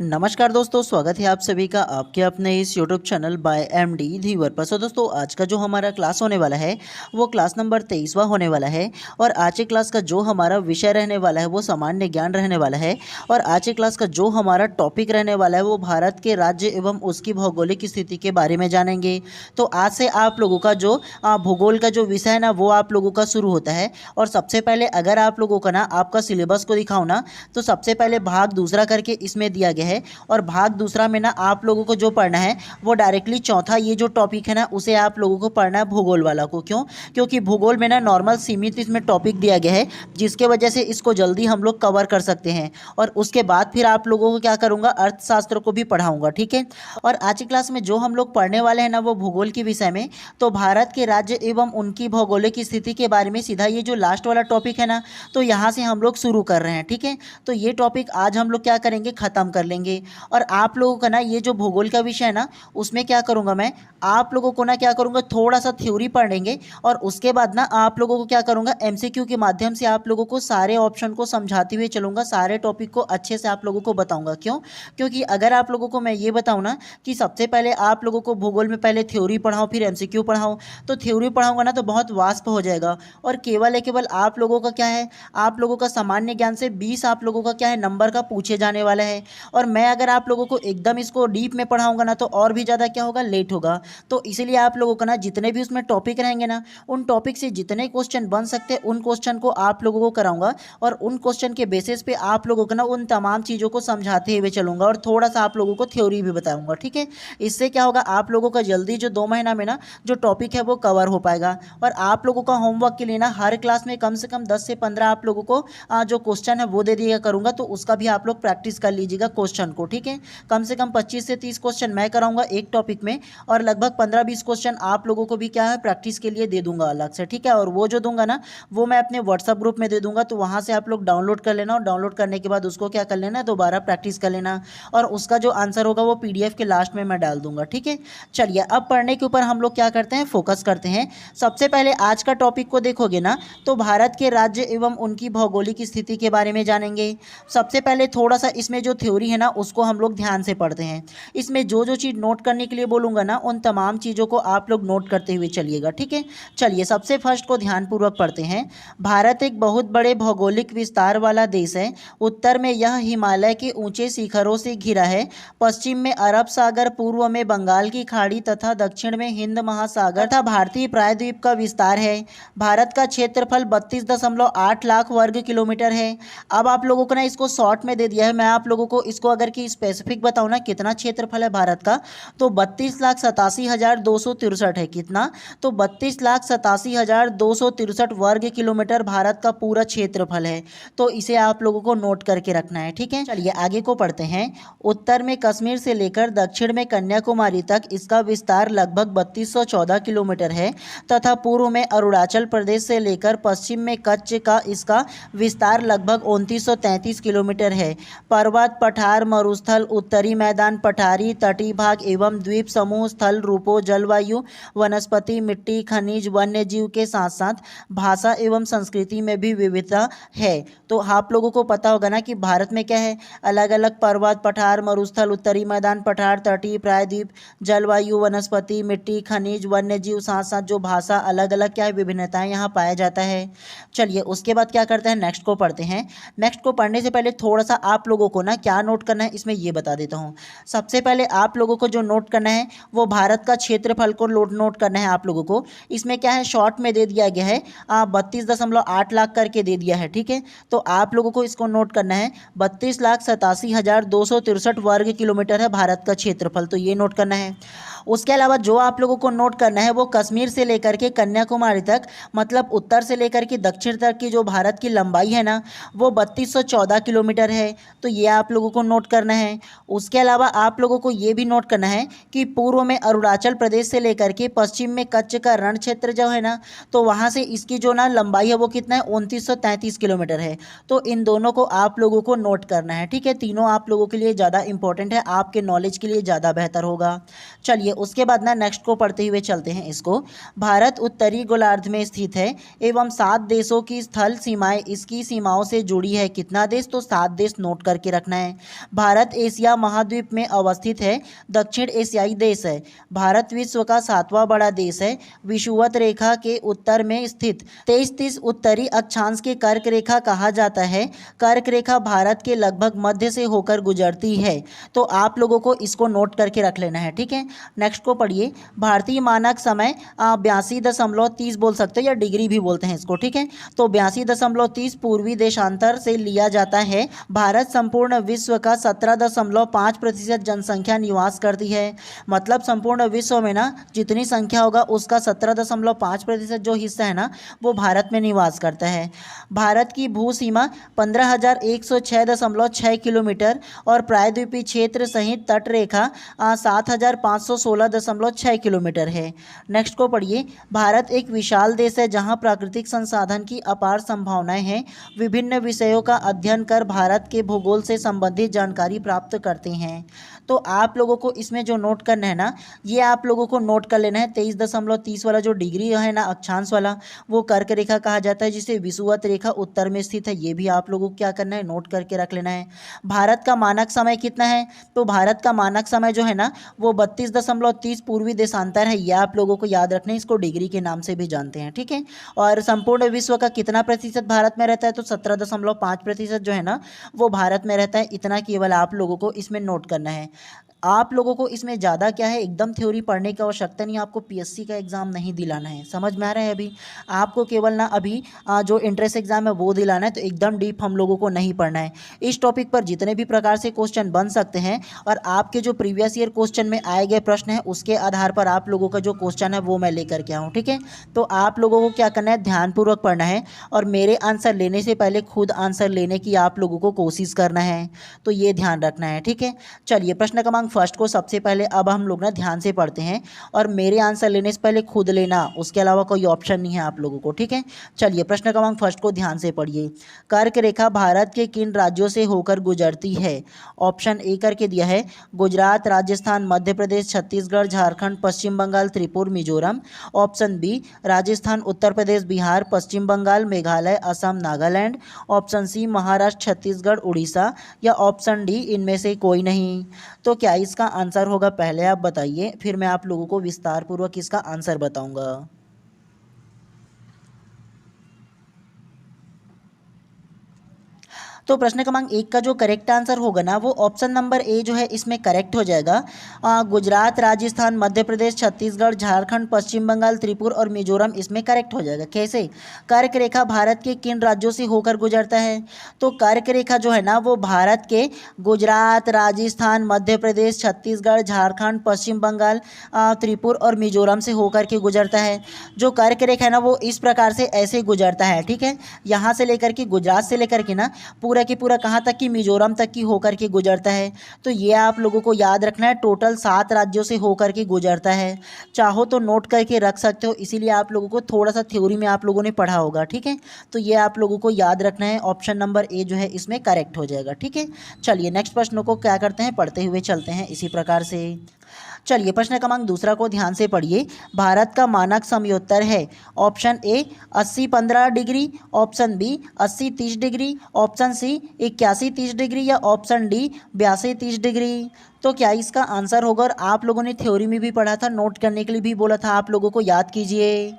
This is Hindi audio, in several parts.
नमस्कार दोस्तों, स्वागत है आप सभी का आपके अपने इस यूट्यूब चैनल बाय एमडी धीवर पर। सो दोस्तों, आज का जो हमारा क्लास होने वाला है वो क्लास नंबर 23वां होने वाला है। और आज के क्लास का जो हमारा विषय रहने वाला है वो सामान्य ज्ञान रहने वाला है। और आज के क्लास का जो हमारा टॉपिक रहने वाला है वो भारत के राज्य एवं उसकी भौगोलिक स्थिति के बारे में जानेंगे। तो आज से आप लोगों का जो भूगोल का जो विषय है ना वो आप लोगों का शुरू होता है। और सबसे पहले अगर आप लोगों का ना आपका सिलेबस को दिखाऊँ ना, तो सबसे पहले भाग दूसरा करके इसमें दिया गया है। और भाग दूसरा में ना आप लोगों को जो पढ़ना है वो डायरेक्टली चौथा ये जो टॉपिक है ना उसे आप लोगों को पढ़ना है, भूगोल वाला को। क्यों? क्योंकि भूगोल में ना नॉर्मल सीमित इसमें टॉपिक दिया गया है, जिसके वजह से इसको जल्दी हम लोग कवर कर सकते हैं। और उसके बाद फिर आप लोगों को क्या करूँगा, अर्थशास्त्र को भी पढ़ाऊँगा, ठीक है। और आज की क्लास में जो हम लोग पढ़ने वाले हैं ना वो भूगोल के विषय में, तो भारत के राज्य एवं उनकी भौगोलिक स्थिति के बारे में सीधा ये जो लास्ट वाला टॉपिक है ना, तो यहाँ से हम लोग शुरू कर रहे हैं, ठीक है। तो ये टॉपिक आज हम लोग क्या करेंगे, ख़त्म कर लेंगे। और आप लोगों का ना ये जो भूगोल का विषय है ना उसमें क्या करूँगा, मैं आप लोगों को ना क्या करूँगा, थोड़ा सा थ्योरी पढ़ेंगे। और उसके बाद ना आप लोगों को क्या करूँगा, एमसीक्यू के माध्यम से आप लोगों को सारे ऑप्शन को समझाते हुए चलूँगा, सारे टॉपिक को अच्छे से आप लोगों को बताऊँगा। क्यों? क्योंकि अगर आप लोगों को मैं ये बताऊँ ना कि सबसे पहले आप लोगों को भूगोल में पहले थ्योरी पढ़ाऊँ फिर एमसीक्यू पढ़ाऊँ, तो थ्योरी पढ़ाऊँगा ना तो बहुत वास्प हो जाएगा। और केवल आप लोगों का क्या है, आप लोगों का सामान्य ज्ञान से 20 आप लोगों का क्या है नंबर का पूछे जाने वाला है। और मैं अगर आप लोगों को एकदम इसको डीप में पढ़ाऊंगा ना तो और भी ज़्यादा क्या होगा, लेट होगा। तो इसीलिए आप लोगों का ना जितने भी उसमें टॉपिक रहेंगे ना, उन टॉपिक से जितने क्वेश्चन बन सकते हैं उन क्वेश्चन को आप लोगों को कराऊंगा। और उन क्वेश्चन के बेसिस पे आप लोगों को ना उन तमाम चीज़ों को समझाते हुए चलूंगा और थोड़ा सा आप लोगों को थ्योरी भी बताऊंगा, ठीक है। इससे क्या होगा, आप लोगों का जल्दी जो 2 महीना में ना जो टॉपिक है वो कवर हो पाएगा। और आप लोगों का होमवर्क के लिए ना हर क्लास में कम से कम 10 से 15 आप लोगों को जो क्वेश्चन है वो दे दिया करूँगा, तो उसका भी आप लोग प्रैक्टिस कर लीजिएगा क्वेश्चन को, ठीक है। कम से कम 25 से 30 क्वेश्चन मैं कराऊंगा एक टॉपिक में, और लगभग 15-20 क्वेश्चन आप लोगों को भी क्या है प्रैक्टिस के लिए दे दूंगा अलग से, ठीक है। और वो जो दूंगा ना वो मैं अपने व्हाट्सअप ग्रुप में दे दूंगा, तो वहाँ से आप लोग डाउनलोड कर लेना। और डाउनलोड करने के बाद उसको क्या कर लेना, दोबारा प्रैक्टिस कर लेना। और उसका जो आंसर होगा वो पीडीएफ के लास्ट में मैं डाल दूंगा, ठीक है। चलिए, अब पढ़ने के ऊपर हम लोग क्या करते हैं, फोकस करते हैं। सबसे पहले आज का टॉपिक को देखोगे ना तो भारत के राज्य एवं उनकी भौगोलिक स्थिति के बारे में जानेंगे। सबसे पहले थोड़ा सा इसमें जो थ्योरी है ना उसको हम लोग ध्यान से पढ़ते हैं। इसमें जो जो चीज़ नोट करने के लिए बोलूँगा ना उन तमाम चीज़ों को आप लोग नोट करते हुए चलिएगा, ठीक है। चलिए, सबसे फर्स्ट को ध्यानपूर्वक पढ़ते हैं। भारत एक बहुत बड़े भौगोलिक विस्तार वाला देश है। उत्तर में यह हिमालय के ऊंचे शिखरों से घिरा है। पश्चिम में अरब सागर, पूर्व में बंगाल की खाड़ी तथा दक्षिण में हिंद महासागर तथा भारतीय प्रायद्वीप का विस्तार है। भारत का क्षेत्रफल 32.8 लाख वर्ग किलोमीटर है। अब आप लोगों को ना इसको शॉर्ट में दे दिया है, मैं आप लोगों को इसको अगर कि स्पेसिफिक बताऊँ ना कितना क्षेत्रफल है भारत का, तो 32,87,263 है। कितना? तो 32,87,263 वर्ग किलोमीटर भारत का पूरा क्षेत्रफल है। तो इसे आप लोगों को नोट करके रखना है, ठीक है। चलिए आगे को पढ़ते हैं। उत्तर में कश्मीर से लेकर दक्षिण में कन्याकुमारी तक इसका विस्तार लगभग 3214 किलोमीटर है तथा पूर्व में अरुणाचल प्रदेश से लेकर पश्चिम में कच्छ का इसका विस्तार लगभग 2933 किलोमीटर है। पर्वत, पठार, मरुस्थल, उत्तरी मैदान, पठारी, तटीय भाग एवं द्वीप समूह, स्थल रूपों, जलवायु, वनस्पति, मिट्टी, खनिज, वन्य जीव के साथ साथ भाषा एवं संस्कृति में भी विविधता है। तो आप लोगों को पता होगा ना कि भारत में क्या है, अलग अलग पर्वत, पठार, मरुस्थल, उत्तरी मैदान, पठार, तटीय, प्रायद्वीप, जलवायु, वनस्पति, मिट्टी, खनिज, वन्य जीव, साथ साथ जो भाषा, अलग अलग क्या है विभिन्नताएं यहाँ पाया जाता है। चलिए उसके बाद क्या करते हैं, नेक्स्ट को पढ़ते हैं। नेक्स्ट को पढ़ने से पहले थोड़ा सा आप लोगों को ना क्या नोट करना है इसमें ये बता देता हूँ। सबसे पहले आप लोगों को जो नोट करना है वो भारत का क्षेत्रफल को नोट करना है आप लोगों को। इसमें क्या है, शॉर्ट में दे दिया गया है 32.8 लाख करके दे दिया है, ठीक है। तो आप लोगों को इसको नोट करना है, 32,87,263 वर्ग किलोमीटर है भारत का क्षेत्रफल, तो ये नोट करना है। उसके अलावा जो आप लोगों को नोट करना है वो कश्मीर से लेकर के कन्याकुमारी तक, मतलब उत्तर से लेकर के दक्षिण तक की जो भारत की लंबाई है ना वो 3214 किलोमीटर है, तो ये आप लोगों को नोट करना है। उसके अलावा आप लोगों को ये भी नोट करना है कि पूर्व में अरुणाचल प्रदेश से लेकर के पश्चिम में कच्छ का रण क्षेत्र जो है ना, तो वहाँ से इसकी जो ना लंबाई है वो कितना है, 2933 किलोमीटर है। तो इन दोनों को आप लोगों को नोट करना है, ठीक है। तीनों आप लोगों के लिए ज़्यादा इंपॉर्टेंट है, आपके नॉलेज के लिए ज़्यादा बेहतर होगा। चलिए उसके बाद ना नेक्स्ट को पढ़ते हुए चलते हैं इसको। भारत उत्तरी गोलार्ध में स्थित है एवं 7 देशों की स्थल सीमाएं इसकी सीमाओं से जुड़ी है। कितना देश? तो 7 देश नोट करके रखना है। भारत एशिया महाद्वीप में अवस्थित है, दक्षिण एशियाई देश है। भारत विश्व का 7वां बड़ा देश है, विषुवत रेखा के उत्तर में स्थित। 33 उत्तरी अक्षांश के कर्क रेखा कहा जाता है। कर्क रेखा भारत के लगभग मध्य से होकर गुजरती है। तो आप लोगों को इसको नोट करके रख लेना है, ठीक है। नेक्स्ट को पढ़िए। भारतीय मानक समय 82.30 बोल सकते हो या डिग्री भी बोलते हैं इसको, ठीक है। तो 82.30 पूर्वी देशांतर से लिया जाता है। भारत संपूर्ण विश्व का 17.5% जनसंख्या निवास करती है। मतलब संपूर्ण विश्व में ना जितनी संख्या होगा उसका 17.5% जो हिस्सा है ना वो भारत में निवास करता है। भारत की भू सीमा 15,106.6 किलोमीटर और प्रायद्वीपीय क्षेत्र सहित तट रेखा 7,516.6 किलोमीटर है। नेक्स्ट को पढ़िए। भारत एक विशाल देश है जहां प्राकृतिक संसाधन की अपार संभावनाएं हैं। विभिन्न विषयों का अध्ययन कर भारत के भूगोल से संबंधित जानकारी प्राप्त करते हैं। तो आप लोगों को इसमें जो नोट करना है ना, ये आप लोगों को नोट कर लेना है। 23.30 वाला जो डिग्री है ना अक्षांश वाला, वो कर्क रेखा कहा जाता है, जिसे विषुवत रेखा उत्तर में स्थित है। ये भी आप लोगों को क्या करना है, नोट करके रख लेना है। भारत का मानक समय कितना है? तो भारत का मानक समय जो है ना वो 32.30 पूर्वी देशांतर है। ये आप लोगों को याद रखना है, इसको डिग्री के नाम से भी जानते हैं, ठीक है। और संपूर्ण विश्व का कितना प्रतिशत भारत में रहता है? तो 17.5% जो है ना वो भारत में रहता है। इतना केवल आप लोगों को इसमें नोट करना है। आप लोगों को इसमें ज़्यादा क्या है, एकदम थ्योरी पढ़ने की आवश्यकता नहीं। आपको पीएससी का एग्ज़ाम नहीं दिलाना है, समझ में आ रहा है। अभी आपको केवल ना अभी जो इंट्रेंस एग्ज़ाम है वो दिलाना है। तो एकदम डीप हम लोगों को नहीं पढ़ना है। इस टॉपिक पर जितने भी प्रकार से क्वेश्चन बन सकते हैं और आपके जो प्रीवियस ईयर क्वेश्चन में आए गए प्रश्न हैं उसके आधार पर आप लोगों का जो क्वेश्चन है वो मैं लेकर के आऊँ, ठीक है। तो आप लोगों को क्या करना है, ध्यानपूर्वक पढ़ना है और मेरे आंसर लेने से पहले खुद आंसर लेने की आप लोगों को कोशिश करना है। तो ये ध्यान रखना है, ठीक है। चलिए प्रश्न क्रमांक फर्स्ट को सबसे पहले अब हम लोग ना ध्यान से पढ़ते हैं और मेरे आंसर लेने से पहले खुद लेना, उसके अलावा कोई ऑप्शन नहीं है आप लोगों को, ठीक है। चलिए प्रश्न क्रमांक फर्स्ट को ध्यान से पढ़िए। कर्क रेखा भारत के किन राज्यों से होकर गुजरती है? ऑप्शन ए करके दिया है Gujarat, Rajasthan, Madhya Pradesh, Chhattisgarh, Jharkhand, Paschim Bangal, Tripura, Mizoram. Option B Rajasthan, Uttar Pradesh, Bihar, Paschim Bangal, Meghalaya, Assam, Nagaland. Option C Maharashtra, Chhattisgarh, Orissa. या ऑप्शन डी इनमें से कोई नहीं। तो क्या इसका आंसर होगा, पहले आप बताइए, फिर मैं आप लोगों को विस्तार पूर्वक इसका आंसर बताऊंगा। तो प्रश्न क्रमांक 1 का जो करेक्ट आंसर होगा ना वो ऑप्शन नंबर ए जो है इसमें करेक्ट हो जाएगा। गुजरात, राजस्थान, मध्य प्रदेश, छत्तीसगढ़, झारखंड, पश्चिम बंगाल, त्रिपुरा और मिजोरम इसमें करेक्ट हो जाएगा। कैसे? कर्क रेखा भारत के किन राज्यों से होकर गुजरता है? तो कर्क रेखा जो है ना वो भारत के गुजरात, राजस्थान, मध्य प्रदेश, छत्तीसगढ़, झारखंड, पश्चिम बंगाल, त्रिपुरा और मिजोरम से होकर के गुजरता है। जो कर्क रेखा है ना वो इस प्रकार से ऐसे गुजरता है, ठीक है। यहाँ से लेकर के गुजरात से लेकर के ना पूरा की पूरा कहाँ तक की, मिजोरम तक की होकर के गुजरता है। तो ये आप लोगों को याद रखना है, टोटल 7 राज्यों से होकर के गुजरता है। चाहो तो नोट करके रख सकते हो, इसीलिए आप लोगों को थोड़ा सा थ्योरी में आप लोगों ने पढ़ा होगा, ठीक है। तो ये आप लोगों को याद रखना है, ऑप्शन नंबर ए जो है इसमें करेक्ट हो जाएगा, ठीक है। चलिए नेक्स्ट प्रश्न को क्या करते हैं, पढ़ते हुए चलते हैं इसी प्रकार से। चलिए प्रश्न क्रमांक दूसरा को ध्यान से पढ़िए। भारत का मानक समयोत्तर है। Option A 80-15 degree, option B 80-30 degree, option C 81-30 degree या ऑप्शन डी 82-30 डिग्री। तो क्या इसका आंसर होगा? और आप लोगों ने थ्योरी में भी पढ़ा था, नोट करने के लिए भी बोला था, आप लोगों को याद कीजिए।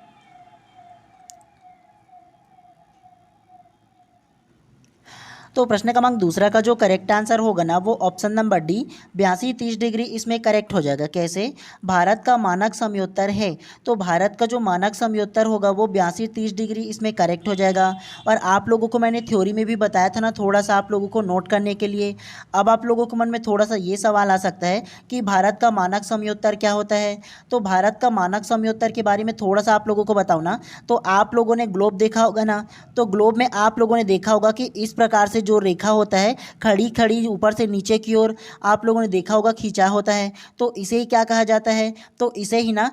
तो प्रश्न क्रमांक दूसरा का जो करेक्ट आंसर होगा ना वो ऑप्शन नंबर डी 82-30 डिग्री इसमें करेक्ट हो जाएगा। कैसे? भारत का मानक समयोत्तर है, तो भारत का जो मानक समयोत्तर होगा वो 82-30 डिग्री इसमें करेक्ट हो जाएगा। और आप लोगों को मैंने थ्योरी में भी बताया था ना, थोड़ा सा आप लोगों को नोट करने के लिए। अब आप लोगों के मन में थोड़ा सा ये सवाल आ सकता है कि भारत का मानक समयोत्तर क्या होता है। तो भारत का मानक समयोत्तर के बारे में थोड़ा सा आप लोगों को बताओ ना। तो आप लोगों ने ग्लोब देखा होगा ना, तो ग्लोब में आप लोगों ने देखा होगा कि इस प्रकार से जो रेखा होता है खड़ी खड़ी ऊपर से नीचे की ओर आप लोगों ने देखा होगा खींचा होता है, तो इसे ही क्या कहा जाता है, तो इसे ही ना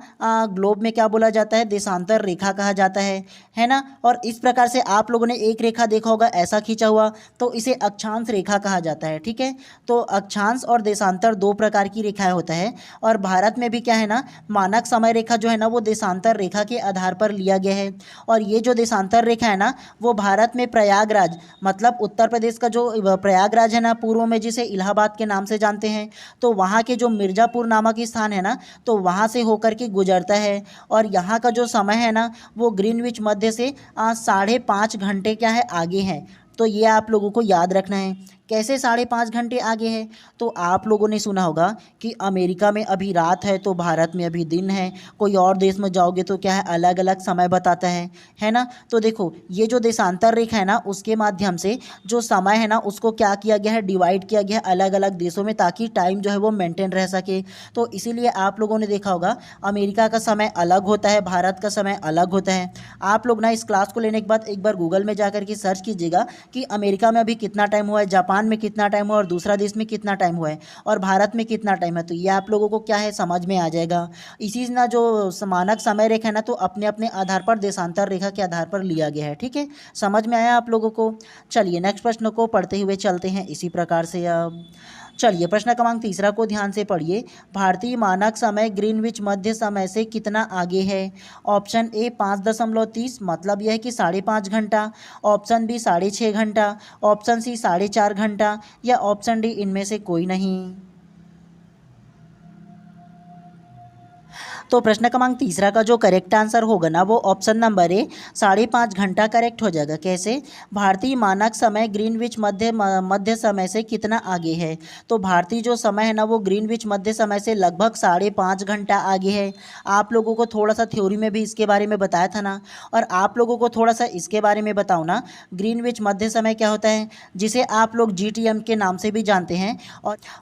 ग्लोब में क्या बोला जाता है, देशांतर रेखा कहा जाता है ना। और इस प्रकार से आप लोगों ने एक रेखा देखा होगा ऐसा खींचा हुआ, तो इसे अक्षांश रेखा कहा जाता है। ठीक है, तो अक्षांश और देशांतर दो प्रकार की रेखाएं होता है, और भारत में भी क्या है ना, मानक समय रेखा जो है ना वो देशांतर रेखा के आधार पर लिया गया है। और ये जो देशांतर रेखा है ना वो भारत में प्रयागराज, मतलब उत्तर प्रदेश का जो प्रयागराज है ना, पूर्व में जिसे इलाहाबाद के नाम से जानते हैं, तो वहाँ के जो मिर्ज़ापुर नामक स्थान है ना, तो वहाँ से होकर के गुजरता है। और यहाँ का जो समय है ना वो ग्रीनविच मध्य से 5.5 घंटे क्या है आगे है। तो ये आप लोगों को याद रखना है। कैसे 5.5 घंटे आगे है, तो आप लोगों ने सुना होगा कि अमेरिका में अभी रात है तो भारत में अभी दिन है, कोई और देश में जाओगे तो क्या है अलग अलग समय बताता है ना। तो देखो ये जो देशांतर रेखा है ना उसके माध्यम से जो समय है ना उसको क्या किया गया है, डिवाइड किया गया है अलग अलग देशों में, ताकि टाइम जो है वो मेंटेन रह सके। तो इसीलिए आप लोगों ने देखा होगा अमेरिका का समय अलग होता है, भारत का समय अलग होता है। आप लोग ना इस क्लास को लेने के बाद एक बार गूगल में जा करके सर्च कीजिएगा कि अमेरिका में अभी कितना टाइम हुआ है, जापान में कितना टाइम हुआ, और दूसरा देश में कितना टाइम हुआ है, और भारत में कितना टाइम है। तो ये आप लोगों को क्या है समझ में आ जाएगा। इसी ना जो मानक समय रेखा है ना तो अपने अपने आधार पर देशांतर रेखा के आधार पर लिया गया है। ठीक है, समझ में आया आप लोगों को। चलिए नेक्स्ट प्रश्न को पढ़ते हुए चलते हैं इसी प्रकार से। अब चलिए प्रश्न क्रमांक 3 को ध्यान से पढ़िए। भारतीय मानक समय ग्रीनविच मध्य समय से कितना आगे है। ऑप्शन ए 5.30, मतलब यह है कि 5.5 घंटा। ऑप्शन बी 6.5 घंटा। ऑप्शन सी 4.5 घंटा, या ऑप्शन डी इनमें से कोई नहीं। तो प्रश्न क्रमांक 3 का जो करेक्ट आंसर होगा ना वो ऑप्शन नंबर ए 5.5 घंटा करेक्ट हो जाएगा। कैसे, भारतीय मानक समय ग्रीनविच मध्य समय से कितना आगे है। तो भारतीय जो समय है ना वो ग्रीनविच मध्य समय से लगभग 5.5 घंटा आगे है। आप लोगों को थोड़ा सा थ्योरी में भी इसके बारे में बताया था ना, और आप लोगों को थोड़ा सा इसके बारे में बताओ ना, ग्रीनविच मध्य समय क्या होता है, जिसे आप लोग GTM के नाम से भी जानते हैं।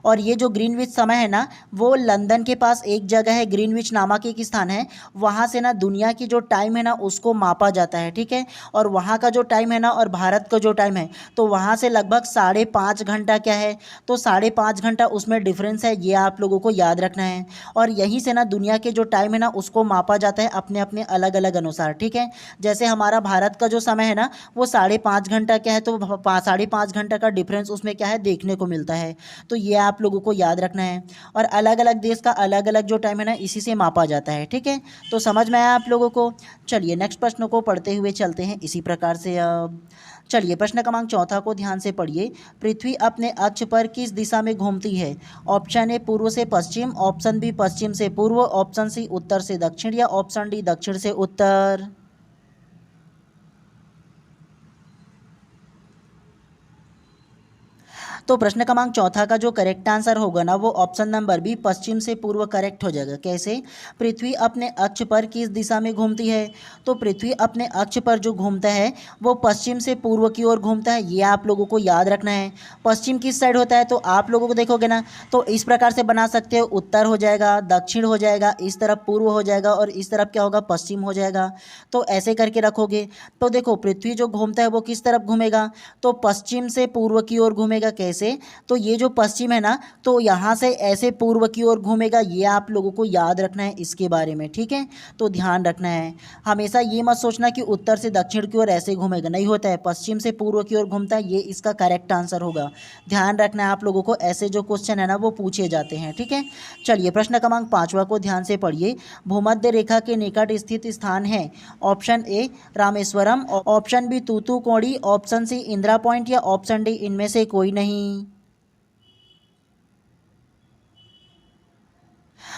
और ये जो ग्रीनविच समय है ना वो लंदन के पास एक जगह है, ग्रीनविच नामक एक स्थान है, वहाँ से ना दुनिया की जो टाइम है ना उसको मापा जाता है। ठीक है, और वहाँ का जो टाइम है ना और भारत का जो टाइम है तो वहाँ से लगभग 5.5 घंटा क्या है, तो 5.5 घंटा उसमें डिफरेंस है, ये आप लोगों को याद रखना है। और यहीं से ना दुनिया के जो टाइम है ना उसको मापा जाता है अपने अपने अलग अलग अनुसार। ठीक है, जैसे हमारा भारत का जो समय है ना वो 5.5 घंटा क्या है, तो 5.5 घंटा का डिफरेंस उसमें क्या है देखने को मिलता है। तो ये आप लोगों को याद रखना है, और अलग अलग देश का अलग अलग जो टाइम है ना इसी से मापा जाता है। ठीक है, तो समझ में आया आप लोगों को। चलिए नेक्स्ट प्रश्न को पढ़ते हुए चलते हैं इसी प्रकार से। अब चलिए प्रश्न क्रमांक 4 को ध्यान से पढ़िए। पृथ्वी अपने अक्ष पर किस दिशा में घूमती है। ऑप्शन ए पूर्व से पश्चिम, ऑप्शन बी पश्चिम से पूर्व, ऑप्शन सी उत्तर से दक्षिण, या ऑप्शन डी दक्षिण से उत्तर। तो प्रश्न क्रमांक 4 का जो करेक्ट आंसर होगा ना वो ऑप्शन नंबर बी पश्चिम से पूर्व करेक्ट हो जाएगा। कैसे, पृथ्वी अपने अक्ष पर किस दिशा में घूमती है। तो पृथ्वी अपने अक्ष पर जो घूमता है वो पश्चिम से पूर्व की ओर घूमता है, ये आप लोगों को याद रखना है। पश्चिम किस साइड होता है, तो आप लोगों को देखोगे ना तो इस प्रकार से बना सकते हो, उत्तर हो जाएगा, दक्षिण हो जाएगा, इस तरफ पूर्व हो जाएगा, और इस तरफ क्या होगा पश्चिम हो जाएगा। तो ऐसे करके रखोगे तो देखो पृथ्वी जो घूमता है वो किस तरफ घूमेगा, तो पश्चिम से पूर्व की ओर घूमेगा। कैसे, तो ये जो पश्चिम है ना तो यहाँ से ऐसे पूर्व की ओर घूमेगा, ये आप लोगों को याद रखना है इसके बारे में। ठीक है, तो ध्यान रखना है, हमेशा ये मत सोचना कि उत्तर से दक्षिण की ओर ऐसे घूमेगा, नहीं होता है, पश्चिम से पूर्व की ओर घूमता है, ये इसका करेक्ट आंसर होगा। ध्यान रखना है आप लोगों को, ऐसे जो क्वेश्चन है ना वो पूछे जाते हैं। ठीक है, चलिए प्रश्न क्रमांक 5 को ध्यान से पढ़िए। भूमध्य रेखा के निकट स्थित स्थान है। Option A Rameswaram, option B Thoothukudi, option C Indira point, या ऑप्शन डी इनमें से कोई नहीं।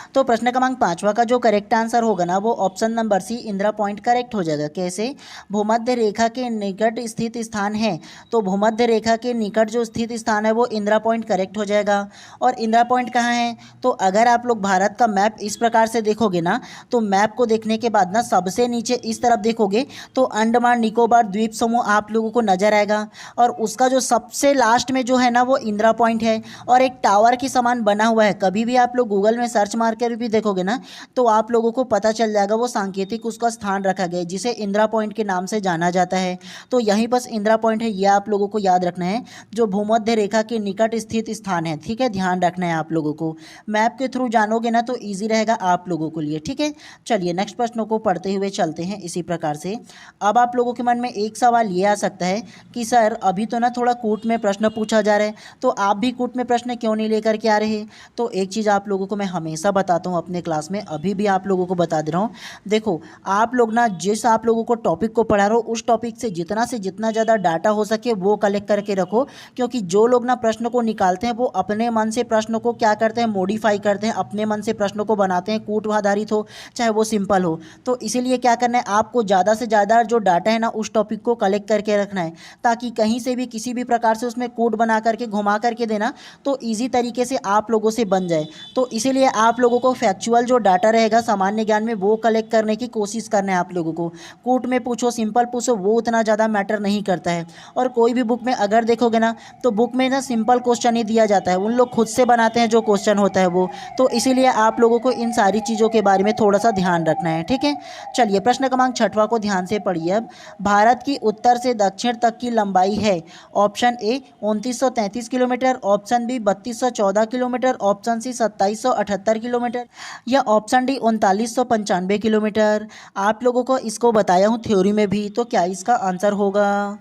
तो प्रश्न क्रमांक 5 का जो करेक्ट आंसर होगा ना वो option number C Indira point correct हो जाएगा। कैसे, भूमध्य रेखा के निकट स्थित स्थान है, तो भूमध्य रेखा के निकट जो स्थित स्थान है वो इंदिरा पॉइंट करेक्ट हो जाएगा। और इंदिरा पॉइंट कहाँ है, तो अगर आप लोग भारत का मैप इस प्रकार से देखोगे ना तो मैप को देखने के बाद ना सबसे नीचे इस तरफ देखोगे तो अंडमान निकोबार द्वीप समूह आप लोगों को नजर आएगा, और उसका जो सबसे लास्ट में जो है ना वो इंदिरा पॉइंट है, और एक टावर के समान बना हुआ है। कभी भी आप लोग गूगल में सर्च मार करके भी देखोगे ना तो आप लोगों को पता चल जाएगा वो सांकेतिक उसका स्थान रखा गया है जिसे इंदिरा पॉइंट के नाम से जाना जाता है। तो यहीं बस इंदिरा पॉइंट है, ये आप लोगों को याद रखना है, जो भूमध्य रेखा के निकट स्थित स्थान है। ठीक है, ध्यान रखना है आप लोगों को। मैप के थ्रू जानोगे ना तो ईजी रहेगा आप लोगों के लिए। ठीक है, चलिए नेक्स्ट प्रश्न को पढ़ते हुए चलते हैं इसी प्रकार से। अब आप लोगों के मन में एक सवाल ये आ सकता है कि सर अभी तो ना थोड़ा कूट में प्रश्न पूछा जा रहा है, तो आप भी कूट में प्रश्न क्यों नहीं लेकर के आ रहे? तो एक चीज़ आप लोगों को मैं हमेशा बताता हूँ अपने क्लास में, अभी भी आप लोगों को बता दे रहा हूँ। देखो आप लोग ना जिस आप लोगों को टॉपिक को पढ़ा रहा हो उस टॉपिक से जितना ज़्यादा डाटा हो सके वो कलेक्ट करके रखो, क्योंकि जो लोग ना प्रश्न को निकालते हैं वो अपने मन से प्रश्न को क्या करते हैं, मॉडिफाई करते हैं, अपने मन से प्रश्न को बनाते हैं, कूट आधारित हो चाहे वो सिंपल हो। तो इसीलिए क्या करना है, आपको ज़्यादा से ज़्यादा जो डाटा है ना उस टॉपिक को कलेक्ट करके रखना है, ताकि कहीं से भी किसी भी प्रकार से उसमें कूट बना करके घुमा करके देना तो ईजी तरीके से आप लोगों से बन जाए। तो इसीलिए आप लोगों को फैक्चुअल जो डाटा रहेगा सामान्य ज्ञान में वो कलेक्ट करने की कोशिश करना है आप लोगों को। कूट में पूछो सिंपल पूछो वो उतना ज़्यादा मैटर नहीं करता है। और कोई भी बुक में अगर देखोगे ना तो बुक में ना सिंपल क्वेश्चन ही दिया जाता है, उन लोग खुद से बनाते हैं जो क्वेश्चन होता है वो। तो इसीलिए आप लोगों को इन सारी चीज़ों के बारे में थोड़ा सा ध्यान रखना है। ठीक है, चलिए प्रश्न क्रमांक 6वां को ध्यान से पढ़िए। अब भारत की उत्तर से दक्षिण तक की लंबाई है। Option A 2933 kilometre, option B 3214 kilometre, option C 2778 kilometre या ऑप्शन डी 3995 किलोमीटर। आप लोगों को इसको बताया हूँ थ्योरी में भी, तो क्या इसका आंसर होगा?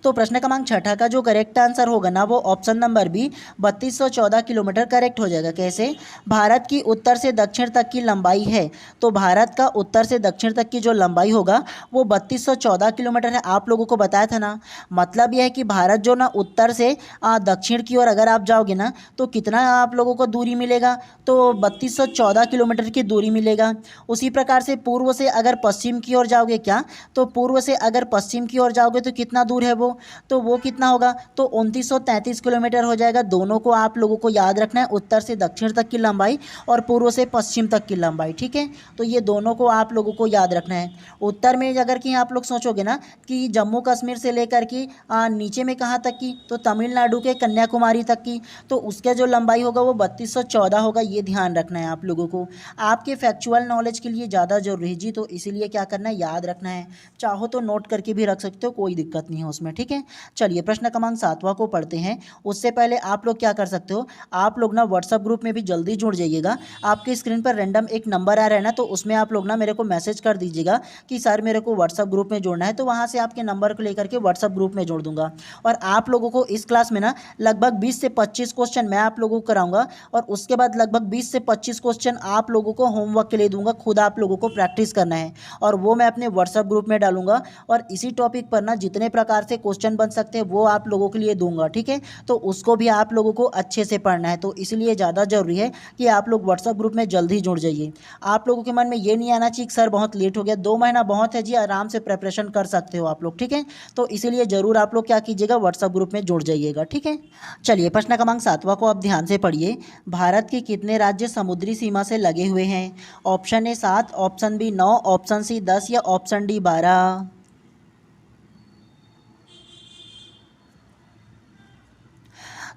तो प्रश्न क्रमांक 6 का जो करेक्ट आंसर होगा ना वो option number B 3214 kilometre correct हो जाएगा। कैसे? भारत की उत्तर से दक्षिण तक की लंबाई है, तो भारत का उत्तर से दक्षिण तक की जो लंबाई होगा वो 3214 किलोमीटर है। आप लोगों को बताया था ना, मतलब यह है कि भारत जो ना उत्तर से दक्षिण की ओर अगर आप जाओगे ना तो कितना आप लोगों को दूरी मिलेगा, तो 3214 किलोमीटर की दूरी मिलेगा। उसी प्रकार से पूर्व से अगर पश्चिम की ओर जाओगे, क्या तो पूर्व से अगर पश्चिम की ओर जाओगे तो कितना दूर है वो, तो वो कितना होगा, तो 2933 किलोमीटर हो जाएगा। दोनों को आप लोगों को याद रखना है, उत्तर से दक्षिण तक की लंबाई और पूर्व से पश्चिम तक की लंबाई। ठीक है, तो ये दोनों को आप लोगों को याद रखना है। उत्तर में अगर कि आप लोग सोचोगे ना कि जम्मू कश्मीर से लेकर के नीचे में कहाँ तक की, तो तमिलनाडु के कन्याकुमारी तक की, तो उसका जो लंबाई होगा वो 3214 होगा। ये ध्यान रखना है आप लोगों को, आपके फैक्चुअल नॉलेज के लिए ज़्यादा जरूरी है जी। तो इसीलिए क्या करना है, याद रखना है। चाहो तो नोट करके भी रख सकते हो, कोई दिक्कत नहीं है उसमें। ठीक है, चलिए प्रश्न क्रमांक 7वां को पढ़ते हैं। उससे पहले आप लोग क्या कर सकते हो, आप लोग ना व्हाट्सएप ग्रुप में भी जल्दी जुड़ जाइएगा। आपके स्क्रीन पर रैंडम एक नंबर आ रहा है ना, तो उसमें आप लोग ना मेरे को मैसेज कर दीजिएगा कि सर मेरे को व्हाट्सएप ग्रुप में जोड़ना है, तो वहाँ से आपके नंबर को लेकर के व्हाट्सएप ग्रुप में जोड़ दूंगा। और आप लोगों को इस क्लास में ना लगभग 20 से 25 क्वेश्चन मैं आप लोगों को कराऊंगा, और उसके बाद लगभग 20 से 25 क्वेश्चन आप लोगों को होमवर्क के लिए दूंगा। खुद आप लोगों को प्रैक्टिस करना है और वो मैं अपने व्हाट्सएप ग्रुप में डालूंगा। और इसी टॉपिक पर ना जितने प्रकार से क्वेश्चन बन सकते हैं वो आप लोगों के लिए दूंगा। ठीक है, तो उसको भी आप लोगों को अच्छे से पढ़ना है, तो इसलिए ज़्यादा जरूरी है कि आप लोग व्हाट्सएप ग्रुप में जल्दी जुड़ जाइए। आप लोगों के मन में ये नहीं आना चाहिए कि सर बहुत लेट हो गया, 2 महीना बहुत है जी, आराम से प्रिपरेशन कर सकते हो आप लोग। ठीक है, तो इसीलिए ज़रूर आप लोग क्या कीजिएगा, व्हाट्सएप ग्रुप में जुड़ जाइएगा। ठीक है, चलिए प्रश्न क्रमांक 7वां को आप ध्यान से पढ़िए। भारत के कितने राज्य समुद्री सीमा से लगे हुए हैं? Option A 7, option B 9, option C 10 या ऑप्शन डी 12।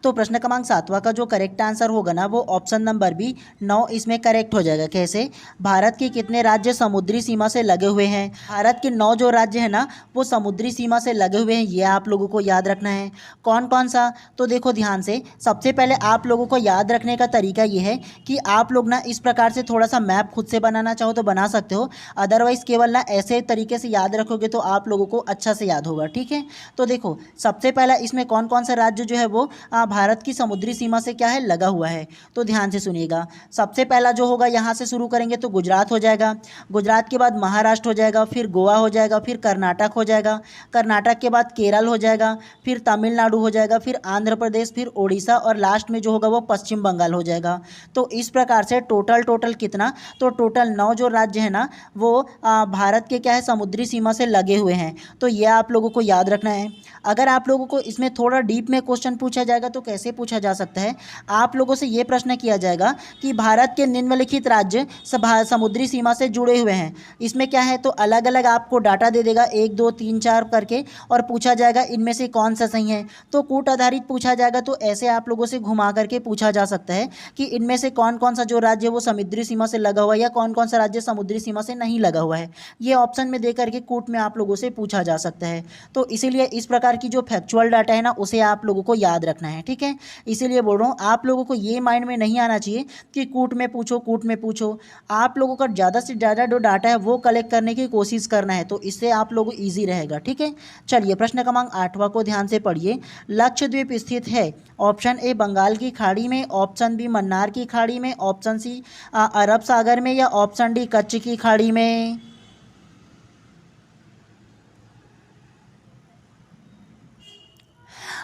तो प्रश्न क्रमांक 7वां का जो करेक्ट आंसर होगा ना वो ऑप्शन नंबर बी 9 इसमें करेक्ट हो जाएगा। कैसे? भारत के कितने राज्य समुद्री सीमा से लगे हुए हैं? भारत के 9 जो राज्य हैं ना वो समुद्री सीमा से लगे हुए हैं, ये आप लोगों को याद रखना है। कौन कौन सा, तो देखो ध्यान से, सबसे पहले आप लोगों को याद रखने का तरीका ये है कि आप लोग ना इस प्रकार से थोड़ा सा मैप खुद से बनाना चाहो तो बना सकते हो, अदरवाइज केवल ना ऐसे तरीके से याद रखोगे तो आप लोगों को अच्छा से याद होगा। ठीक है, तो देखो सबसे पहला इसमें कौन कौन सा राज्य जो है वो भारत की समुद्री सीमा से क्या है, लगा हुआ है। तो ध्यान से सुनिएगा, सबसे पहला जो होगा यहाँ से शुरू करेंगे तो गुजरात हो जाएगा, गुजरात के बाद महाराष्ट्र हो जाएगा, फिर गोवा हो जाएगा, फिर कर्नाटक हो जाएगा, कर्नाटक के बाद केरल हो जाएगा, फिर तमिलनाडु हो जाएगा, फिर आंध्र प्रदेश, फिर उड़ीसा और लास्ट में जो होगा वो पश्चिम बंगाल हो जाएगा। तो इस प्रकार से टोटल कितना, तो टोटल 9 जो राज्य है ना वो भारत के क्या है, समुद्री सीमा से लगे हुए हैं। तो ये आप लोगों को याद रखना है। अगर आप लोगों को इसमें थोड़ा डीप में क्वेश्चन पूछा जाएगा तो तो कैसे पूछा जा सकता है, आप लोगों से ये प्रश्न किया जाएगा कि भारत के निम्नलिखित राज्य समुद्री सीमा से जुड़े हुए हैं। इसमें क्या है, तो अलग अलग आपको डाटा दे देगा 1 2 3 4 करके, और पूछा जाएगा इनमें से कौन सा सही है। तो कूट आधारित पूछा जाएगा, तो ऐसे आप लोगों से घुमा करके पूछा जा सकता है कि इनमें से कौन कौन सा जो राज्य है वो समुद्री सीमा से लगा हुआ है या कौन कौन सा राज्य समुद्री सीमा से नहीं लगा हुआ है। ये ऑप्शन में दे करके कूट में आप लोगों से पूछा जा सकता है। तो इसीलिए इस प्रकार की जो फैक्चुअल डाटा है ना, उसे आप लोगों को याद रखना है, ठीक है। इसीलिए बोल रहा हूँ, आप लोगों को ये माइंड में नहीं आना चाहिए कि कूट में पूछो, कूट में पूछो। आप लोगों का ज़्यादा से ज़्यादा जो डाटा है वो कलेक्ट करने की कोशिश करना है, तो इससे आप लोगों को ईजी रहेगा, ठीक है। चलिए प्रश्न क्रमांक 8वां को ध्यान से पढ़िए। लक्षद्वीप स्थित है ऑप्शन ए बंगाल की खाड़ी में, ऑप्शन बी मन्नार की खाड़ी में, ऑप्शन सी अरब सागर में, या ऑप्शन डी कच्छ की खाड़ी में।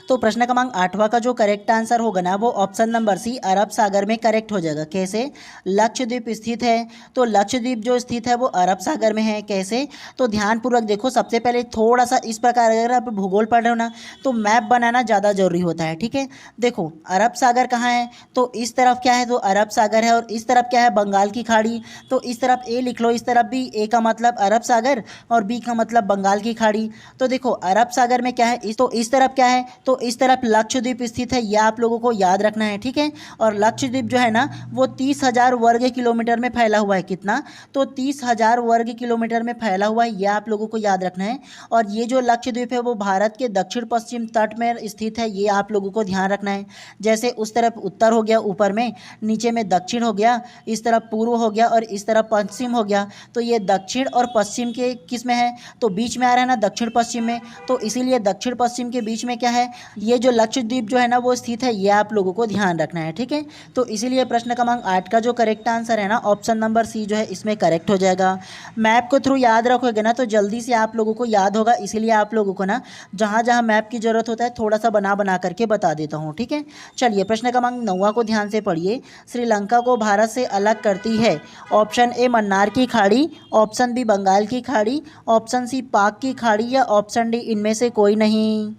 तो प्रश्न क्रमांक 8वां का जो करेक्ट आंसर होगा ना, वो ऑप्शन नंबर सी अरब सागर में करेक्ट हो जाएगा। कैसे, लक्षद्वीप स्थित है, तो लक्षद्वीप जो स्थित है वो अरब सागर में है। कैसे, तो ध्यानपूर्वक देखो। सबसे पहले थोड़ा सा इस प्रकार, अगर आप भूगोल पढ़ रहे हो ना, तो मैप बनाना ज़्यादा जरूरी होता है, ठीक है। देखो अरब सागर कहाँ है, तो इस तरफ क्या है, तो अरब सागर है, और इस तरफ क्या है, बंगाल की खाड़ी। तो इस तरफ ए लिख लो, इस तरफ भी। ए का मतलब अरब सागर और बी का मतलब बंगाल की खाड़ी। तो देखो अरब सागर में क्या है, तो इस तरफ क्या है, तो इस तरफ लक्षद्वीप स्थित है, यह आप लोगों को याद रखना है, ठीक है। और लक्षद्वीप जो है ना, वो 30,000 वर्ग किलोमीटर में फैला हुआ है। कितना, तो 30,000 वर्ग किलोमीटर में फैला हुआ है, यह आप लोगों को याद रखना है। और ये जो लक्षद्वीप है वो भारत के दक्षिण पश्चिम तट में स्थित है, ये आप लोगों को ध्यान रखना है। जैसे उस तरफ उत्तर हो गया ऊपर में, नीचे में दक्षिण हो गया, इस तरफ पूर्व हो गया, और इस तरफ पश्चिम हो गया। तो ये दक्षिण और पश्चिम के किस में है, तो बीच में आ रहा है ना, दक्षिण पश्चिम में। तो इसीलिए दक्षिण पश्चिम के बीच में क्या है, ये जो लक्षद्वीप जो है ना वो स्थित है, ये आप लोगों को ध्यान रखना है, ठीक है। तो इसीलिए प्रश्न क्रमांक 8 का जो करेक्ट आंसर है ना, ऑप्शन नंबर सी जो है इसमें करेक्ट हो जाएगा। मैप को थ्रू याद रखोगे ना, तो जल्दी से आप लोगों को याद होगा। इसीलिए आप लोगों को ना जहाँ जहाँ मैप की जरूरत होता है थोड़ा सा बना बना करके बता देता हूँ, ठीक है। चलिए प्रश्न क्रमांक 9 को ध्यान से पढ़िए। श्रीलंका को भारत से अलग करती है, ऑप्शन ए मन्नार की खाड़ी, ऑप्शन बी बंगाल की खाड़ी, ऑप्शन सी पाक की खाड़ी, या ऑप्शन डी इनमें से कोई नहीं।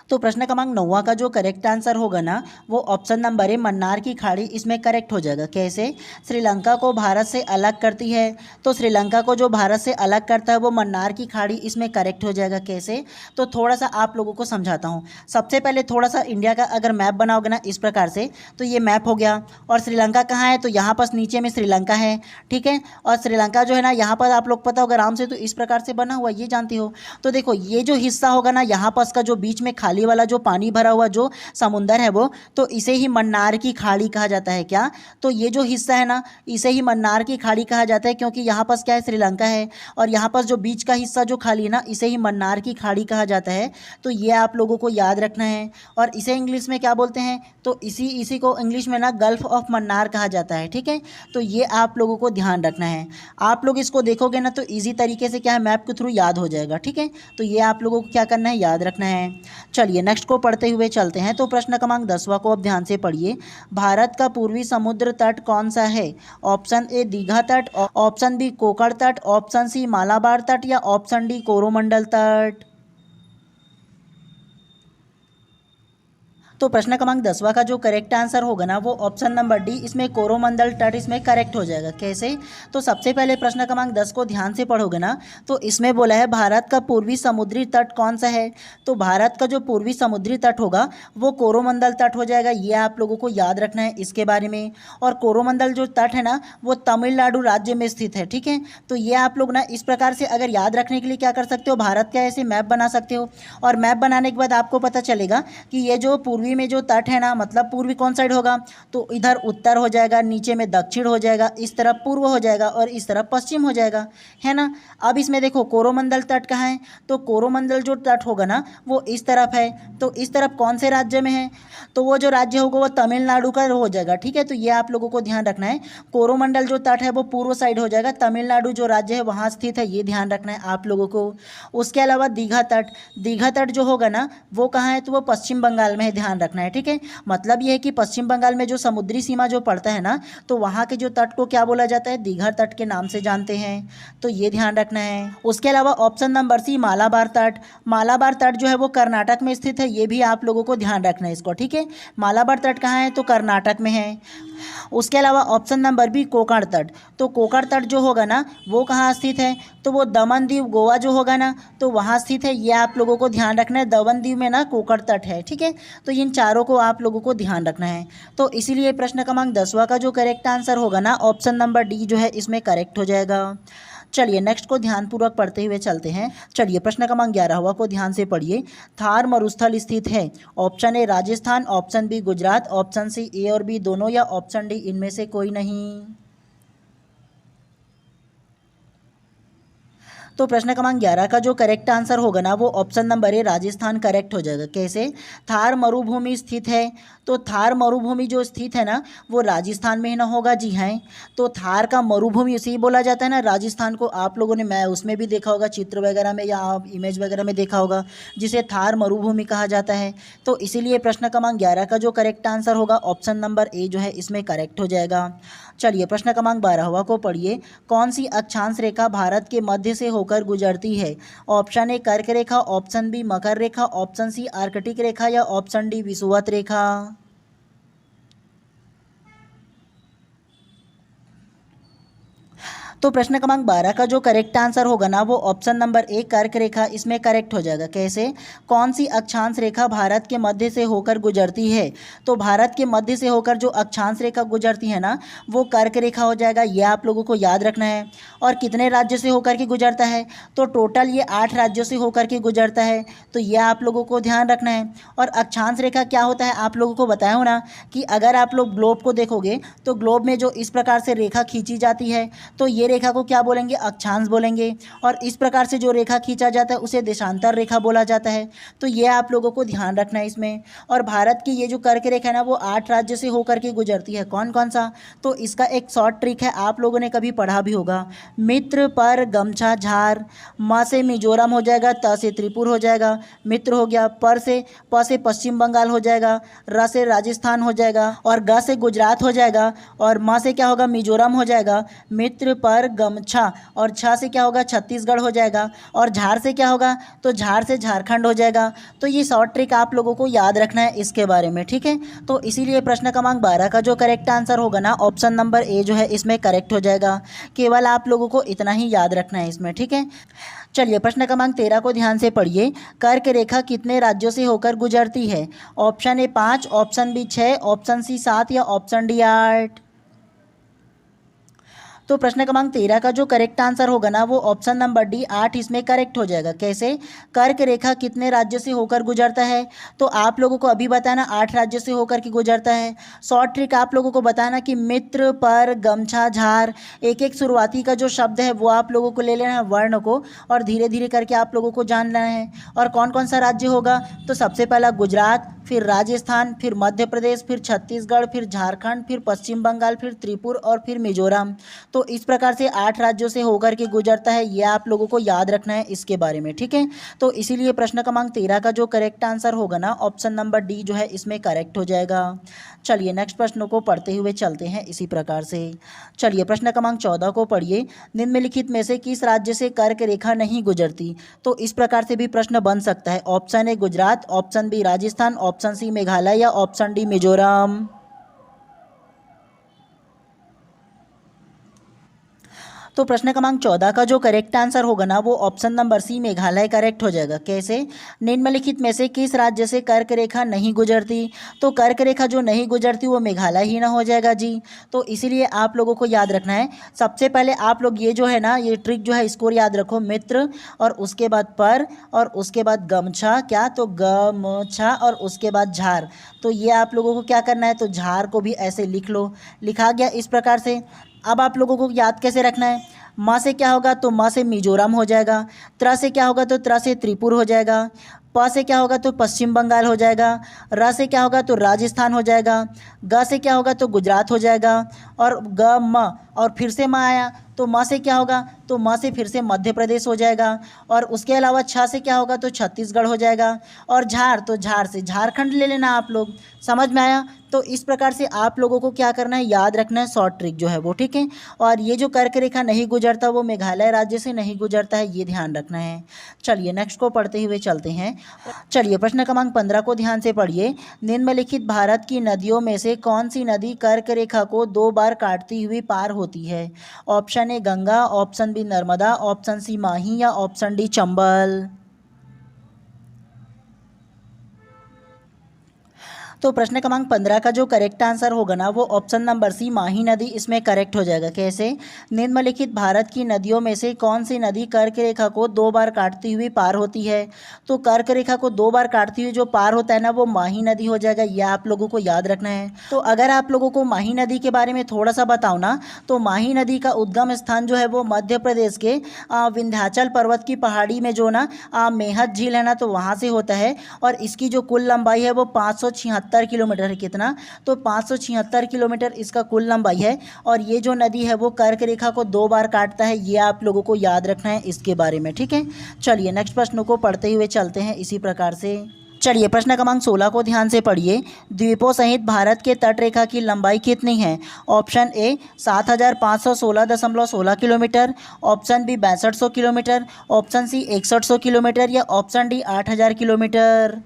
तो प्रश्न क्रमांक 9 का जो करेक्ट आंसर होगा ना, वो ऑप्शन नंबर ए मन्नार की खाड़ी, इसमें करेक्ट हो जाएगा। कैसे, श्रीलंका को भारत से अलग करती है, तो श्रीलंका को जो भारत से अलग करता है वो मन्नार की खाड़ी, इसमें करेक्ट हो जाएगा। कैसे, तो थोड़ा सा आप लोगों को समझाता हूँ। सबसे पहले थोड़ा सा इंडिया का अगर मैप बनाओगे ना इस प्रकार से, तो ये मैप हो गया। और श्रीलंका कहाँ है, तो यहाँ पर नीचे में श्रीलंका है, ठीक है। और श्रीलंका जो है ना, यहाँ पर आप लोग पता होगा आराम से, तो इस प्रकार से बना हुआ, ये जानते हो। तो देखो ये जो हिस्सा होगा ना, यहाँ पर का जो बीच में खाली वाला जो पानी भरा हुआ जो समुंदर है वो, तो इसे ही मन्नार की खाड़ी कहा जाता है। क्या, तो ये जो हिस्सा है ना, इसे ही मन्नार की खाड़ी कहा जाता है, क्योंकि यहाँ पर क्या है, श्रीलंका है, और यहाँ पर जो बीच का हिस्सा जो खाली है ना, इसे ही मन्नार की खाड़ी कहा जाता है। तो ये आप लोगों को याद रखना है। और इसे इंग्लिश में क्या बोलते हैं, तो इसी को इंग्लिश में ना गल्फ ऑफ मन्नार कहा जाता है, ठीक है। तो ये आप लोगों को ध्यान रखना है। आप लोग इसको देखोगे ना, तो ईजी तरीके से क्या है, मैप के थ्रू याद हो जाएगा, ठीक है। तो ये आप लोगों को क्या करना है, याद रखना है। चलिए नेक्स्ट को पढ़ते हुए चलते हैं। तो प्रश्न क्रमांक 10वां को अब ध्यान से पढ़िए। भारत का पूर्वी समुद्र तट कौन सा है, ऑप्शन ए दीघा तट, ऑप्शन बी कोकण तट, ऑप्शन सी मालाबार तट, या ऑप्शन डी कोरोमंडल तट। तो प्रश्न क्रमांक 10वां का जो करेक्ट आंसर होगा ना, वो ऑप्शन नंबर डी, इसमें कोरोमंडल तट, इसमें करेक्ट हो जाएगा। कैसे, तो सबसे पहले प्रश्न क्रमांक 10 को ध्यान से पढ़ोगे ना, तो इसमें बोला है भारत का पूर्वी समुद्री तट कौन सा है। तो भारत का जो पूर्वी समुद्री तट होगा वो कोरोमंडल तट हो जाएगा। ये आप लोगों को याद रखना है इसके बारे में। और कोरोमंडल जो तट है ना, वो तमिलनाडु राज्य में स्थित है, ठीक है। तो ये आप लोग ना इस प्रकार से अगर याद रखने के लिए क्या कर सकते हो, भारत का ऐसे मैप बना सकते हो। और मैप बनाने के बाद आपको पता चलेगा कि ये जो पूर्वी में जो तट है ना, मतलब पूर्वी कौन साइड होगा, तो इधर उत्तर हो जाएगा, नीचे में दक्षिण हो जाएगा, इस तरफ पूर्व हो जाएगा, और इस तरफ पश्चिम हो जाएगा, है ना। अब इसमें देखो कोरोमंडल तट कहाँ है, तो कोरोमंडल जो तट होगा ना वो इस तरफ है। तो इस तरफ कौन से राज्य में है, तो वो जो राज्य होगा वो तमिलनाडु का हो जाएगा, ठीक है। तो ये आप लोगों को ध्यान रखना है। कोरोमंडल जो तट है वो पूर्व साइड हो जाएगा, तमिलनाडु जो राज्य है वहाँ स्थित है, ये ध्यान रखना है आप लोगों को। उसके अलावा दीघा तट जो होगा ना वो कहाँ है, तो वो पश्चिम बंगाल में है, ध्यान ध्यान रखना है, ठीक है। मतलब ये है कि पश्चिम बंगाल में जो समुद्री सीमा जो पड़ता है ना, तो वहाँ के जो तट को क्या बोला जाता है, दीघा तट के नाम से जानते हैं, तो ये ध्यान रखना है। उसके अलावा ऑप्शन नंबर सी मालाबार तट, मालाबार तट जो है वो कर्नाटक में स्थित है, ये भी आप लोगों को ध्यान रखना है इसको, ठीक है। मालाबार तट कहाँ है, तो कर्नाटक में है। उसके अलावा ऑप्शन नंबर बी कोंकण तट, तो कोंकण तट जो होगा ना वो कहाँ स्थित है, तो वो दमन दीव गोवा जो होगा ना तो वहाँ स्थित है, ये आप लोगों को ध्यान रखना है। दमन दीव में ना कोंकण तट है, ठीक है। तो इन चारों को आप लोगों को ध्यान रखना है। तो इसीलिए प्रश्न क्रमांक 10वां का जो करेक्ट आंसर होगा ना ऑप्शन नंबर डी जो है इसमें करेक्ट हो जाएगा। चलिए नेक्स्ट को ध्यानपूर्वक पढ़ते हुए चलते हैं। चलिए प्रश्न क्रमांक 11वां को ध्यान से पढ़िए। थार मरुस्थल स्थित है, option A Rajasthan, option B Gujarat, option C A और बी दोनों, या ऑप्शन डी इनमें से कोई नहीं। तो प्रश्न क्रमांक 11 का जो करेक्ट आंसर होगा ना वो option number A Rajasthan correct हो जाएगा। कैसे, थार मरुभूमि स्थित है, तो थार मरुभूमि जो स्थित है ना वो राजस्थान में ही ना होगा, जी हाँ। तो थार का मरुभूमि उसे ही बोला जाता है ना राजस्थान को। आप लोगों ने मैं उसमें भी देखा होगा चित्र वगैरह में या आप इमेज वगैरह में देखा होगा, जिसे थार मरुभूमि कहा जाता है। तो इसीलिए प्रश्न क्रमांक 11 का जो करेक्ट आंसर होगा ऑप्शन नंबर ए जो है इसमें करेक्ट हो जाएगा। चलिए प्रश्न क्रमांक 12वां को पढ़िए। कौन सी अक्षांश रेखा भारत के मध्य से होकर गुजरती है, ऑप्शन ए कर्क रेखा, ऑप्शन बी मकर रेखा, ऑप्शन सी आर्कटिक रेखा, या ऑप्शन डी विषुवत रेखा। तो प्रश्न क्रमांक 12 का जो करेक्ट आंसर होगा ना वो ऑप्शन नंबर ए कर्क रेखा इसमें करेक्ट हो जाएगा। कैसे, कौन सी अक्षांश रेखा भारत के मध्य से होकर गुजरती है, तो भारत के मध्य से होकर जो अक्षांश रेखा गुजरती है ना वो कर्क रेखा हो जाएगा, ये आप लोगों को याद रखना है। और कितने राज्यों से होकर के गुजरता है, तो टोटल ये 8 राज्यों से होकर के गुजरता है, तो ये आप लोगों को ध्यान रखना है। और अक्षांश रेखा क्या होता है आप लोगों को बताया हो ना कि अगर आप लोग ग्लोब को देखोगे तो ग्लोब में जो इस प्रकार से रेखा खींची जाती है तो ये रेखा को क्या बोलेंगे, अक्षांश बोलेंगे। और इस प्रकार से जो रेखा खींचा जाता है उसे देशांतर रेखा बोला जाता है। तो ये आप लोगों को ध्यान रखना है इसमें। और भारत की ये जो कर्क रेखा है ना वो 8 राज्य से होकर के गुजरती है। कौन कौन सा, तो इसका एक शॉर्ट ट्रिक है, आप लोगों ने कभी पढ़ा भी होगा। मित्र पर गमछा झार, म से मिजोरम हो जाएगा, त से त्रिपुर हो जाएगा, मित्र हो गया, प से पश्चिम बंगाल हो जाएगा, र से राजस्थान हो जाएगा, और ग से गुजरात हो जाएगा, और म से क्या होगा, मिजोरम हो जाएगा। मित्र पर गमछा, और छ से क्या होगा, छत्तीसगढ़ हो जाएगा, और झार से क्या होगा, तो झार से झारखंड हो जाएगा। तो ये शॉर्ट ट्रिक आप लोगों को याद रखना है इसके बारे में, ठीक है। तो इसीलिए प्रश्न क्रमांक 12 का जो करेक्ट आंसर होगा ना ऑप्शन नंबर ए जो है इसमें करेक्ट हो जाएगा। केवल आप लोगों को इतना ही याद रखना है इसमें, ठीक है। चलिए प्रश्न क्रमांक 13 को ध्यान से पढ़िए। कर्क रेखा कितने राज्यों से होकर गुजरती है, option A 5, option B 6, option C 7, या ऑप्शन डी 8। तो प्रश्न क्रमांक 13 का जो करेक्ट आंसर होगा ना वो ऑप्शन नंबर डी 8 इसमें करेक्ट हो जाएगा। कैसे, कर्क रेखा कितने राज्यों से होकर गुजरता है, तो आप लोगों को अभी बताना 8 राज्यों से होकर के गुजरता है। शॉर्ट ट्रिक आप लोगों को बताना कि मित्र पर गमछा झार, एक एक शुरुआती का जो शब्द है वो आप लोगों को ले लेना है वर्ण को, और धीरे धीरे करके आप लोगों को जान लेना है। और कौन कौन सा राज्य होगा, तो सबसे पहला गुजरात, फिर राजस्थान, फिर मध्य प्रदेश, फिर छत्तीसगढ़, फिर झारखंड, फिर पश्चिम बंगाल, फिर त्रिपुर और फिर मिजोरम। तो इस प्रकार से 8 राज्यों से होकर के गुजरता है, ये आप लोगों को याद रखना है इसके बारे में, ठीक है। तो इसीलिए प्रश्न क्रमांक 13 का जो करेक्ट आंसर होगा ना ऑप्शन नंबर डी जो है इसमें करेक्ट हो जाएगा। चलिए नेक्स्ट प्रश्न को पढ़ते हुए चलते हैं इसी प्रकार से। चलिए प्रश्न क्रमांक 14 को पढ़िए। निम्नलिखित में से किस राज्य से कर्क रेखा नहीं गुजरती, तो इस प्रकार से भी प्रश्न बन सकता है। Option A Gujarat, option B Rajasthan, option C Meghalaya, या ऑप्शन डी मिजोरम। तो प्रश्न क्रमांक 14 का जो करेक्ट आंसर होगा ना वो option number C Meghalaya correct हो जाएगा। कैसे, निम्नलिखित में से किस राज्य से कर्क रेखा नहीं गुजरती, तो कर्क रेखा जो नहीं गुजरती वो मेघालय ही ना हो जाएगा जी। तो इसीलिए आप लोगों को याद रखना है। सबसे पहले आप लोग ये जो है ना ये ट्रिक जो है इसको याद रखो, मित्र और उसके बाद पर और उसके बाद गमछा, क्या तो गमछा और उसके बाद झार। तो ये आप लोगों को क्या करना है, तो झार को भी ऐसे लिख लो, लिखा गया इस प्रकार से। अब आप लोगों को याद कैसे रखना है, माँ से क्या होगा, तो माँ से मिजोरम हो जाएगा, त्र से क्या होगा, तो त्र से त्रिपुर हो जाएगा, प से क्या होगा, तो पश्चिम बंगाल हो जाएगा, र से क्या होगा, तो राजस्थान हो जाएगा, ग से क्या होगा, तो गुजरात हो जाएगा, और ग म और फिर से म आया तो म से क्या होगा, तो म से फिर से मध्य प्रदेश हो जाएगा। और उसके अलावा छ से क्या होगा, तो छत्तीसगढ़ हो जाएगा। और झार, तो झार से झारखंड ले लेना आप लोग। समझ में आया। तो इस प्रकार से आप लोगों को क्या करना है, याद रखना है शॉर्ट ट्रिक जो है वो, ठीक है। और ये जो कर्क रेखा नहीं गुजरता वो मेघालय राज्य से नहीं गुजरता है, ये ध्यान रखना है। चलिए नेक्स्ट को पढ़ते हुए चलते हैं। चलिए प्रश्न क्रमांक 15 को ध्यान से पढ़िए। निम्नलिखित भारत की नदियों में से कौन सी नदी कर्क रेखा को 2 बार काटती हुई पार होती है? Option A Ganga, option B Narmada, option C Mahi या ऑप्शन डी चंबल। तो प्रश्न क्रमांक 15 का जो करेक्ट आंसर होगा ना वो ऑप्शन नंबर सी माही नदी इसमें करेक्ट हो जाएगा। कैसे? निम्नलिखित भारत की नदियों में से कौन सी नदी कर्क रेखा को 2 बार काटती हुई पार होती है? तो कर्क रेखा को 2 बार काटती हुई जो पार होता है ना वो माही नदी हो जाएगा, यह आप लोगों को याद रखना है। तो अगर आप लोगों को माही नदी के बारे में थोड़ा सा बताऊँ ना, तो माही नदी का उद्गम स्थान जो है वो मध्य प्रदेश के विंध्याचल पर्वत की पहाड़ी में जो ना मेहत झील है ना, तो वहाँ से होता है। और इसकी जो कुल लंबाई है वो 576 किलोमीटर है। कितना? तो 576 किलोमीटर इसका कुल लंबाई है। और ये जो नदी है वो कर्क रेखा को 2 बार काटता है, ये आप लोगों को याद रखना है इसके बारे में, ठीक है। चलिए नेक्स्ट प्रश्न को पढ़ते हुए चलते हैं इसी प्रकार से। चलिए प्रश्न क्रमांक 16 को ध्यान से पढ़िए। द्वीपों सहित भारत के तट रेखा की लंबाई कितनी है? Option A 7516.16 kilometre, option B 6200 kilometre, option C 6100 kilometre या ऑप्शन डी 8000 किलोमीटर।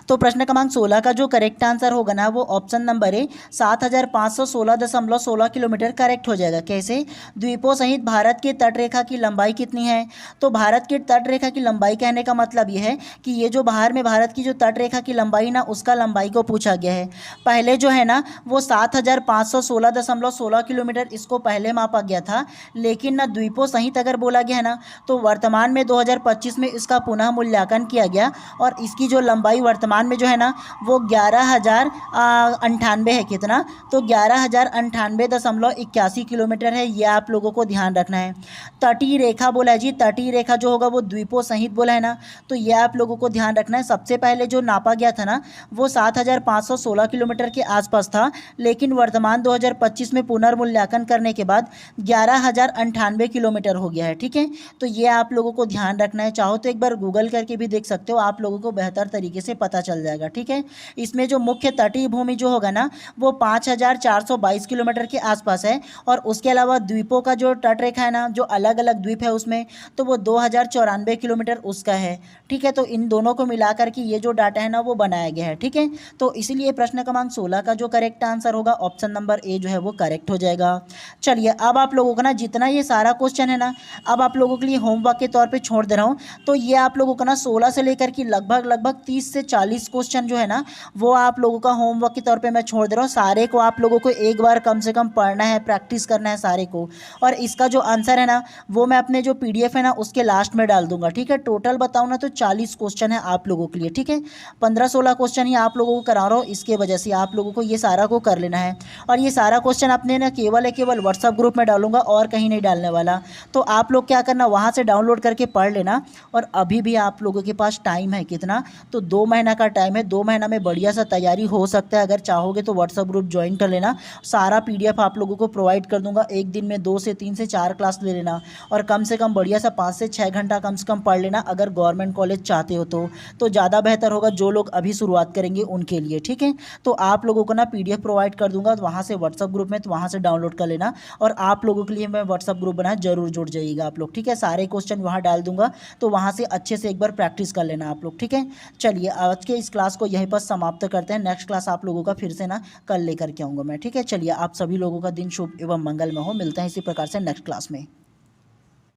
तो प्रश्न क्रमांक 16 का जो करेक्ट आंसर होगा ना वो option number A 7516.16 kilometre correct हो जाएगा। कैसे? द्वीपों सहित भारत की तट रेखा की लंबाई कितनी है? तो भारत की तट रेखा की लंबाई कहने का मतलब ये है कि ये जो बाहर में भारत की जो तट रेखा की लंबाई ना उसका लंबाई को पूछा गया है। पहले जो है ना वो 7516.16 किलोमीटर इसको पहले मापा गया था, लेकिन ना द्वीपों सहित अगर बोला गया है ना तो वर्तमान में 2025 में इसका पुनः मूल्यांकन किया गया और इसकी जो लंबाई वर्तमान में जो है ना वो 11,098 है। कितना? तो 11,098.81 किलोमीटर है, ये आप लोगों को ध्यान रखना है। तटीय रेखा बोला है जी, तटीय रेखा जो होगा वो द्वीपों सहित बोला है ना, तो ये आप लोगों को ध्यान रखना है। सबसे पहले जो नापा गया था ना वो 7,516 किलोमीटर के आसपास था, लेकिन वर्तमान 2025 में पुनर्मूल्यांकन करने के बाद 11,098 किलोमीटर हो गया है, ठीक है। तो ये आप लोगों को ध्यान रखना है। चाहो तो एक बार गूगल करके भी देख सकते हो, आप लोगों को बेहतर तरीके से पता चल जाएगा, ठीक है। इसमें जो मुख्य तटीय भूमि जो होगा ना वो 5,422 किलोमीटर के आसपास है। और उसके अलावा द्वीपों का जो तट रेखा है ना, जो अलग अलग द्वीप है उसमें, तो वो 2,094 किलोमीटर उसका है, ठीक है। तो इन दोनों को मिलाकर के ये जो डाटा है ना वो बनाया गया है, ठीक है। तो इसीलिए प्रश्न क्रमांक 16 का जो करेक्ट आंसर होगा ऑप्शन नंबर ए जो है वो करेक्ट हो जाएगा। चलिए अब आप लोगों को ना जितना ये सारा क्वेश्चन है ना अब आप लोगों के लिए होमवर्क के तौर पे छोड़ दे रहा हूँ। तो ये आप लोगों को ना 16 से लेकर के लगभग 30 से 40 क्वेश्चन जो है ना वो आप लोगों का होमवर्क के तौर पे मैं छोड़ दे रहा हूँ। सारे को आप लोगों को एक बार कम से कम पढ़ना है, प्रैक्टिस करना है सारे को। और इसका जो आंसर है ना वो मैं अपने जो PDF है ना उसके लास्ट में डाल दूंगा, ठीक है। टोटल बताऊँ ना तो 40 क्वेश्चन है आप लोगों के लिए, ठीक है। 15-16 क्वेश्चन ही आप लोगों को करा रहा हूँ, इसके वजह से आप लोगों को ये सारा को कर लेना है। और ये सारा क्वेश्चन अपने ना केवल व्हाट्सअप ग्रुप में डालूंगा और कहीं नहीं डालने वाला। तो आप लोग क्या करना, वहाँ से डाउनलोड करके पढ़ लेना। और अभी भी आप लोगों के पास टाइम है कितना, तो 2 महीना का टाइम है। 2 महीना में बढ़िया सा तैयारी हो सकता है। अगर चाहोगे तो व्हाट्सअप ग्रुप ज्वाइन कर लेना, सारा PDF आप लोगों को प्रोवाइड कर दूंगा। एक दिन में 2 से 3 से 4 क्लास ले लेना और कम से कम बढ़िया सा 5 से 6 घंटा कम से कम पढ़ लेना। अगर गवर्नमेंट कॉलेज चाहते हो तो ज़्यादा बेहतर होगा, जो लोग अभी शुरुआत करेंगे उनके लिए, ठीक है। तो आप लोगों को ना PDF प्रोवाइड कर दूंगा वहाँ से व्हाट्सअप ग्रुप में, तो वहाँ से डाउनलोड कर लेना। और आप लोगों के लिए मैं व्हाट्सअप ग्रुप बनाया, जरूर जुड़ जाइएगा आप लोग, ठीक है। सारे क्वेश्चन वहाँ डाल दूंगा, तो वहाँ से अच्छे से एक बार प्रैक्टिस कर लेना आप लोग, ठीक है। चलिए आज के इस क्लास को यहीं पर समाप्त करते हैं। नेक्स्ट क्लास आप लोगों का फिर से ना कल लेकर के आऊँगा मैं, ठीक है। चलिए आप सभी लोगों का दिन शुभ एवं मंगलमय हो। मिलते हैं इसी प्रकार से नेक्स्ट क्लास में।